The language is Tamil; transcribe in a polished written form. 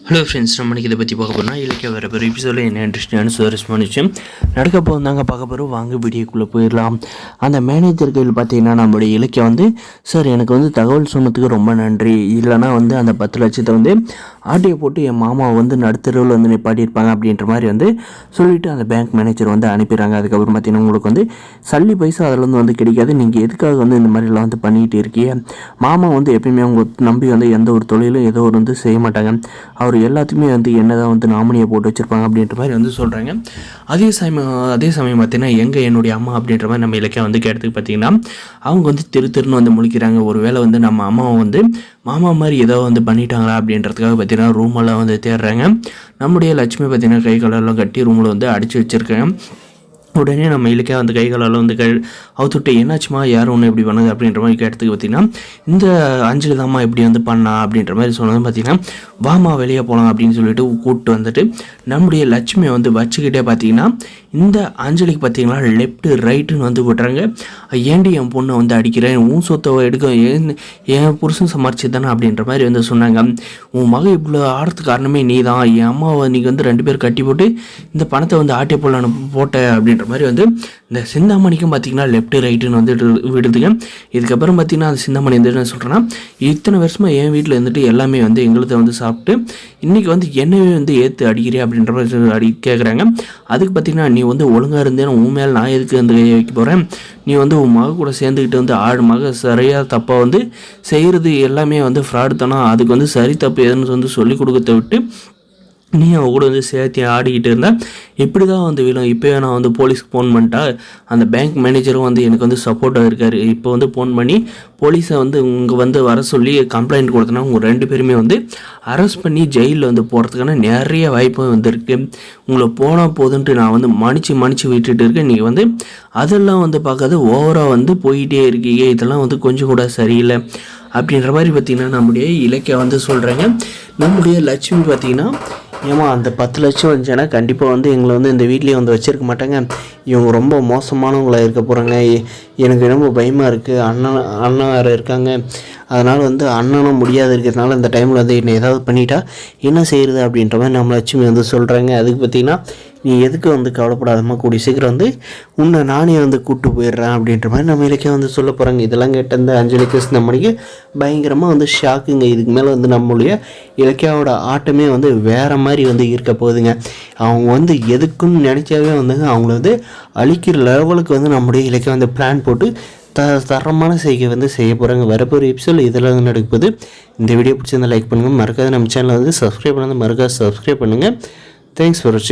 ஹலோ ஃப்ரெண்ட்ஸ், நம்ம இதை பற்றி பார்க்க போனால் இலக்கிய வர பெரிய எபிசோடில் என்ன இன்ட்ரெஸ்டிங்கான சுவாரஸ்யமான விஷயம் நடக்க போந்தாங்க பார்க்க போகிறோம். வாங்க வீடியோக்குள்ளே போயிடலாம். அந்த மேனேஜர் கையில் பார்த்தீங்கன்னா நம்மளுடைய இலக்கியம் வந்து, சார் எனக்கு வந்து தகவல் சொன்னதுக்கு ரொம்ப நன்றி, இல்லைனா வந்து அந்த 10 லட்சத்தை வந்து ஆட்டியை போட்டு என் மாமாவை வந்து நடுத்தருவில் வந்து நிப்பாட்டியிருப்பாங்க அப்படின்ற மாதிரி வந்து சொல்லிவிட்டு அந்த பேங்க் மேனேஜர் வந்து அனுப்பிடுறாங்க. அதுக்கப்புறம் பார்த்தீங்கன்னா உங்களுக்கு வந்து சல்லி பைசா அதில் வந்து கிடைக்காது, நீங்கள் எதுக்காக வந்து இந்த மாதிரிலாம் வந்து பண்ணிக்கிட்டு இருக்கீங்க, மாமா வந்து எப்பயுமே அவங்க நம்பி வந்து எந்த ஒரு தொழிலும் ஏதோ ஒரு வந்து செய்ய மாட்டாங்க, அவர் எல்லாத்துக்குமே வந்து என்னதான் வந்து நாமினியை போட்டு வச்சுருப்பாங்க அப்படின்ற மாதிரி வந்து சொல்கிறாங்க. அதே சமயம் பார்த்தீங்கன்னா என்னுடைய அம்மா அப்படின்ற மாதிரி நம்ம இலக்கியம் வந்து கேட்டதுக்கு பார்த்தீங்கன்னா அவங்க வந்து திருன்னு வந்து முழிக்கிறாங்க. ஒரு வேளை வந்து நம்ம அம்மாவை வந்து மாமா மாதிரி ஏதோ வந்து பண்ணிட்டாங்களா அப்படின்றதுக்காக பார்த்தீங்கன்னா ரூமெல்லாம் வந்து தேடுறாங்க. நம்முடைய லட்சுமி பார்த்தீங்கன்னா கை காலெல்லாம் கட்டி ரூமில் வந்து அடித்து வச்சுருக்காங்க. உடனே நம்ம இலக்கியா வந்து கை காலால் வந்து அவுத்துட்டு என்னாச்சுமா யாரும் ஒன்று இப்படி பண்ணுது அப்படின்ற மாதிரி கேட்டதுக்கு பார்த்தீங்கன்னா இந்த அஞ்சலி தாம்மா இப்படி வந்து பண்ணா அப்படின்ற மாதிரி சொன்னதும் பார்த்தீங்கன்னா வாமா வெளியே போகலாம் அப்படின்னு சொல்லிட்டு கூப்பிட்டு வந்துட்டு நம்முடைய லட்சுமியை வந்து வச்சுக்கிட்டே பார்த்தீங்கன்னா இந்த அஞ்சலிக்கு பார்த்தீங்கன்னா லெஃப்ட் ரைட்டுன்னு வந்து விட்டுறாங்க. ஏண்டி என் பொண்ணை வந்து அடிக்கிறேன், உன் சொத்தை எடுக்க என் புருஷன் சமாளிச்சு தானே அப்படின்ற மாதிரி வந்து சொன்னாங்க. உன் மகன் இவ்வளோ ஆடுறதுக்கு காரணமே நீ தான், என் அம்மாவை நீங்கள் வந்து 2 பேர் கட்டி போட்டு இந்த பணத்தை வந்து ஆட்டிய போல போட்ட அப்படின்ற மாதிரி வந்து இந்த சிந்தாமணிக்கும் பார்த்தீங்கன்னா லெஃப்ட் ரைட்டுன்னு வந்து விடுதுங்க. இதுக்கப்புறம் பார்த்தீங்கன்னா அந்த சிந்தாமணி வந்து என்ன சொல்கிறேன்னா, இத்தனை வருஷமாக என் வீட்டில் இருந்துட்டு எல்லாமே வந்து எங்களுக்கு வந்து சாப்பிட்டு இன்றைக்கி வந்து என்னவே வந்து ஏற்று அடிக்கிறேன் அப்படின்ற மாதிரி கேட்குறாங்க. அதுக்கு பார்த்தீங்கன்னா நீ வந்து ஒழுங்காக இருந்தேன்னு உன் மேலே நான் எதுக்கு வந்து கையை வைக்க போகிறேன், நீ வந்து உன் மக கூட சேர்ந்துக்கிட்டு வந்து மக சரியாக தப்பாக வந்து செய்கிறது எல்லாமே வந்து ஃப்ராடு தானே, அதுக்கு வந்து சரி தப்பு எதுன்னு வந்து சொல்லிக் கொடுக்கறத விட்டு நீ அவன் கூட வந்து சேர்த்து ஆடிக்கிட்டு இருந்தேன், இப்படி தான் வந்து விழும். இப்போயே நான் வந்து போலீஸ்க்கு ஃபோன் பண்ணிட்டா, அந்த பேங்க் மேனேஜரும் வந்து எனக்கு வந்து சப்போர்ட்டாக இருக்கார், இப்போ வந்து ஃபோன் பண்ணி போலீஸை வந்து இங்கே வந்து வர சொல்லி கம்ப்ளைண்ட் கொடுத்தனா உங்கள் 2 பேருமே வந்து அரெஸ்ட் பண்ணி ஜெயிலில் வந்து போகிறதுக்கான நிறைய வாய்ப்பு வந்துருக்கு. உங்களை போனால் போதுன்ட்டு நான் வந்து மன்னிச்சு விட்டுட்டு இருக்கேன், நீங்கள் வந்து அதெல்லாம் வந்து பார்க்காத ஓவராக வந்து போயிட்டே இருக்கீங்க, இதெல்லாம் வந்து கொஞ்சம் கூட சரியில்லை அப்படின்ற மாதிரி பார்த்திங்கன்னா நம்முடைய இலக்கியம் வந்து சொல்கிறாங்க. நம்முடைய லட்சுமி பார்த்திங்கன்னா ஏமா அந்த 10 லட்சம் வந்துச்சுன்னா கண்டிப்பாக வந்து எங்களை வந்து இந்த வீட்லேயே வந்து வச்சுருக்க மாட்டாங்க, இவங்க ரொம்ப மோசமானவங்களாக இருக்க போகிறாங்க, எனக்கு ரொம்ப பயமாக இருக்குது, அண்ணன் வேறு இருக்காங்க, அதனால் வந்து அண்ணனும் முடியாது இருக்கிறதுனால இந்த டைமில் வந்து என்னை ஏதாவது பண்ணிட்டா என்ன செய்கிறது அப்படின்ற மாதிரி நம்ம லட்சுமி வந்து சொல்கிறாங்க. அதுக்கு பார்த்திங்கன்னா நீ எதுக்கு வந்து கவலைப்படாதம்மா, கூடிய சீக்கிரம் வந்து உன்னை நானே வந்து கூப்பிட்டு போயிடுறேன் அப்படின்ற மாதிரி நம்ம இலக்கியம் வந்து சொல்ல போகிறாங்க. இதெல்லாம் கேட்ட இந்த அஞ்சலி கிருஷ்ணமணிக்கு பயங்கரமாக வந்து ஷாக்குங்க. இதுக்கு மேலே வந்து நம்மளுடைய இலக்கியாவோட ஆட்டமே வந்து வேறு மாதிரி வந்து இருக்க போகுதுங்க. அவங்க வந்து எதுக்குன்னு நினச்சாவே வந்துங்க அவங்கள வந்து அழிக்கிற லெவலுக்கு வந்து நம்முடைய இலக்கியம் வந்து பிளான் போட்டு தரமான செய்கை வந்து செய்ய போகிறாங்க. வரப்போகிற எபிசோட் இதெல்லாம் வந்து நடக்குது. இந்த வீடியோ பிடிச்சிருந்தால் லைக் பண்ணுங்கள், மறக்காத நம்ம சேனலை வந்து சப்ஸ்கிரைப் பண்ணுங்கள், தேங்க்ஸ் ஃபார் வாட்சிங்.